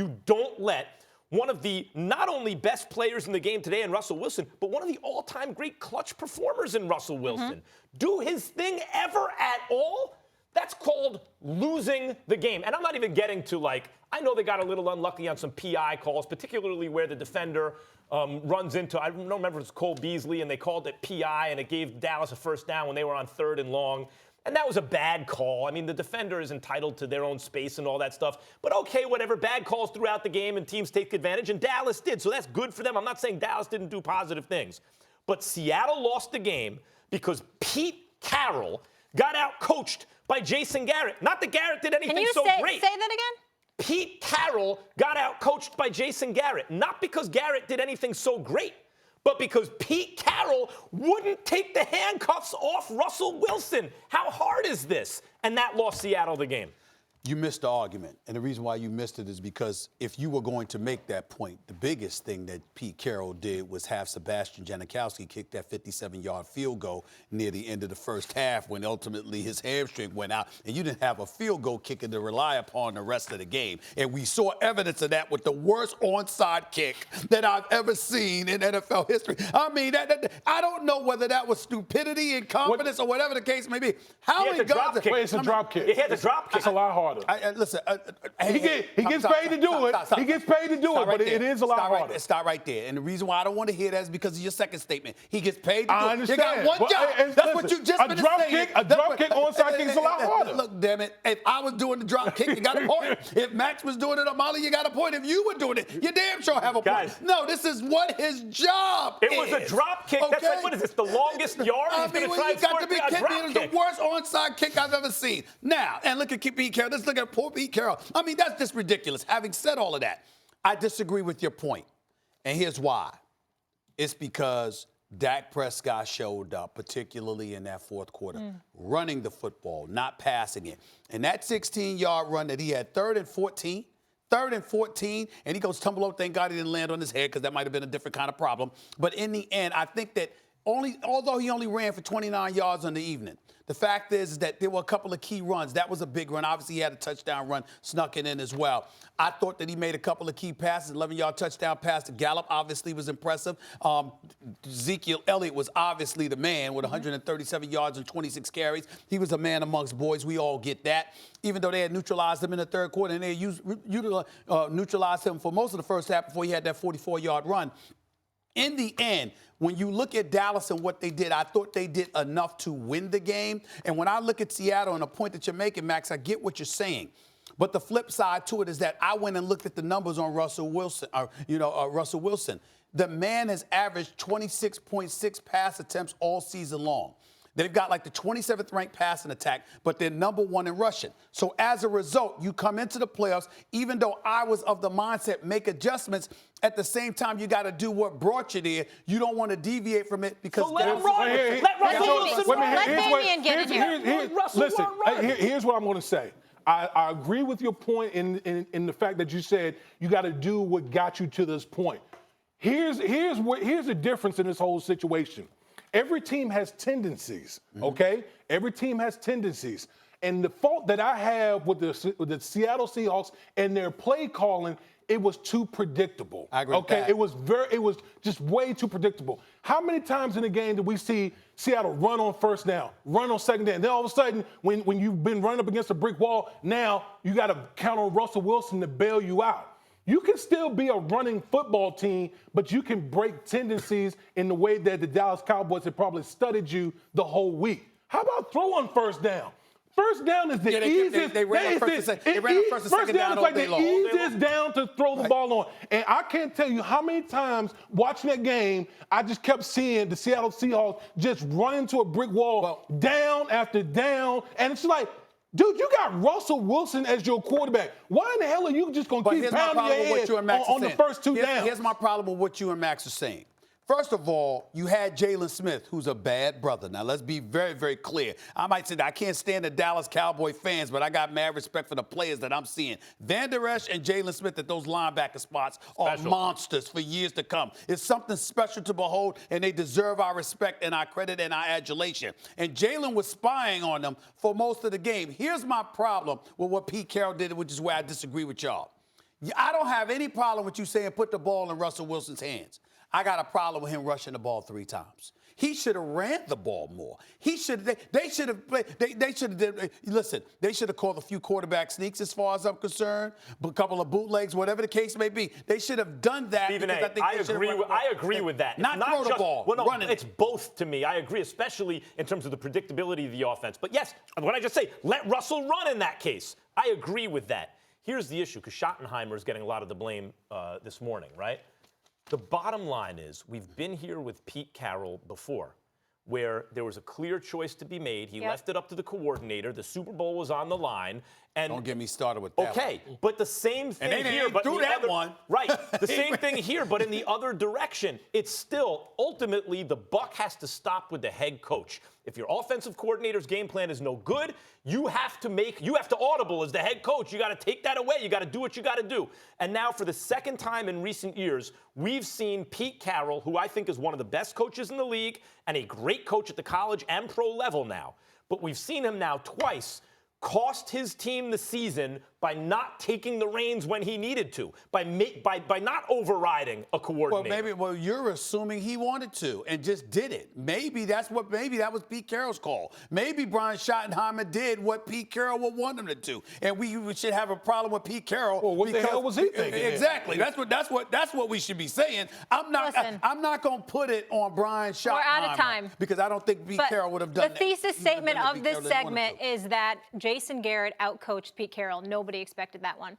You don't let one of the not only best players in the game today in Russell Wilson, but one of the all-time great clutch performers in Russell Wilson do his thing ever at all. That's called losing the game. And I'm not even getting to, like, I know they got a little unlucky on some PI calls, particularly where the defender runs into, I don't remember if it's Cole Beasley, and they called it PI, and it gave Dallas a first down when they were on 3rd and long. And that was a bad call. I mean, the defender is entitled to their own space and all that stuff. But okay, whatever, bad calls throughout the game and teams take advantage, and Dallas did. So that's good for them. I'm not saying Dallas didn't do positive things. But Seattle lost the game because Pete Carroll got out-coached by Jason Garrett. Not that Garrett did anything so great. Say that again? Pete Carroll got out-coached by Jason Garrett. Not because Garrett did anything so great, but because Pete Carroll wouldn't take the handcuffs off Russell Wilson. How hard is this? And that lost Seattle the game. You missed the argument. And the reason why you missed it is because if you were going to make that point, the biggest thing that Pete Carroll did was have Sebastian Janikowskis kick that 57-yard field goal near the end of the first half when ultimately his hamstring went out. And you didn't have a field goal kicker to rely upon the rest of the game. And we saw evidence of that with the worst onside kick that I've ever seen in NFL history. I mean, I don't know whether that was stupidity, incompetence, or whatever the case may be. How many guys? It's a drop kick. He had the drop kick. It's a lot harder. Listen, he gets paid to do it. He gets paid to do it, but it is a lot harder. Stop right there. And the reason why I don't want to hear that is because of your second statement. He gets paid to do it. I understand. You got one job. That's what you just been saying. A drop kick, onside kick is a lot harder. Look, damn it. If I was doing the drop kick, you got a point. If Max was doing it on Molly, you got a point. If you were doing it, you damn sure have a Guys, point. No, this is what his job is. It was a drop kick. Okay? That's like, what is this, the longest yard? He's going to try and score a drop It's kick. the worst onside kick I've ever seen. Now, and look at Pete Carroll. Let's look at poor Pete Carroll. I mean, that's just ridiculous. Having said all of that, I disagree with your point. And here's why. It's because Dak Prescott showed up, particularly in that fourth quarter, running the football, not passing it. And that 16-yard run that he had, 3rd and 14, and he goes tumble over. Thank God he didn't land on his head because that might have been a different kind of problem. But in the end, I think that although he only ran for 29 yards on the evening, the fact is that there were a couple of key runs. That was a big run. Obviously, he had a touchdown run snuck it in as well. I thought that he made a couple of key passes. 11-yard touchdown pass to Gallup obviously was impressive. Ezekiel Elliott was obviously the man with 137 yards and 26 carries. He was a man amongst boys. We all get that. Even though they had neutralized him in the third quarter, and they neutralized him for most of the first half before he had that 44-yard run. In the end, when you look at Dallas and what they did, I thought they did enough to win the game. And when I look at Seattle and the point that you're making, Max, I get what you're saying. But the flip side to it is that I went and looked at the numbers on Russell Wilson. Russell Wilson. The man has averaged 26.6 pass attempts all season long. They've got like the 27th ranked passing attack, but they're number 1 in rushing. So as a result, you come into the playoffs, even though I was of the mindset, make adjustments, at the same time, you got to do what brought you there. You don't want to deviate from it because So let him run. Let Russell Wilson run. Let Damien get in here. Listen, here's what I'm going to say. I agree with your point in the fact that you said you got to do what got you to this point. Here's the difference in this whole situation. Every team has tendencies, okay? Every team has tendencies. And the fault that I have with the Seattle Seahawks and their play calling, it was too predictable. I agree with that. It was just way too predictable. How many times in the game did we see Seattle run on first down, run on second down? Then all of a sudden, when you've been running up against a brick wall, now you got to count on Russell Wilson to bail you out. You can still be a running football team, but you can break tendencies in the way that the Dallas Cowboys have probably studied you the whole week. How about throw on first down? First down is the easiest. They ran first and second down all day long. First down is like the easiest down to throw the ball on. And I can't tell you how many times watching that game, I just kept seeing the Seattle Seahawks just run into a brick wall down after down. And it's like, dude, you got Russell Wilson as your quarterback. Why in the hell are you just going to keep pounding your head on the first two downs? Here's my problem with what you and Max are saying. First of all, you had Jalen Smith, who's a bad brother. Now, let's be very, very clear. I might say that I can't stand the Dallas Cowboy fans, but I got mad respect for the players that I'm seeing. Van Der Esch and Jalen Smith at those linebacker spots are monsters for years to come. It's something special to behold, and they deserve our respect and our credit and our adulation. And Jalen was spying on them for most of the game. Here's my problem with what Pete Carroll did, which is where I disagree with y'all. I don't have any problem with you saying put the ball in Russell Wilson's hands. I got a problem with him rushing the ball 3 times. He should have ran the ball more. They should have listen, they should have called a few quarterback sneaks as far as I'm concerned, a couple of bootlegs, whatever the case may be. They should have done that. Stephen A, I agree with that. Not throw the ball, well, no, running it's it. both to me. I agree, especially in terms of the predictability of the offense. But yes, what I just say, let Russell run in that case. I agree with that. Here's the issue, because Schottenheimer is getting a lot of the blame this morning, right? The bottom line is we've been here with Pete Carroll before, where there was a clear choice to be made. He left it up to the coordinator. The Super Bowl was on the line. And don't get me started with that. Okay, but the same thing and they here, but threw that one. Right, the same thing here, but in the other direction. It's still ultimately the buck has to stop with the head coach. If your offensive coordinator's game plan is no good, you have to audible as the head coach. You got to take that away. You got to do what you got to do. And now, for the second time in recent years, we've seen Pete Carroll, who I think is one of the best coaches in the league and a great coach at the college and pro level now. But we've seen him now twice cost his team the season by not taking the reins when he needed to, by not overriding a coordinator. Well, you're assuming he wanted to and just did it. Maybe that was Pete Carroll's call. Maybe Brian Schottenheimer did what Pete Carroll would want him to do, and we should have a problem with Pete Carroll. Well, what the hell was he thinking? Exactly. That's what we should be saying. I'm not going to put it on Brian Schottenheimer. We're out of time because I don't think Pete Carroll would have done that. The thesis statement of this segment is that Jason Garrett outcoached Pete Carroll. Nobody expected that one.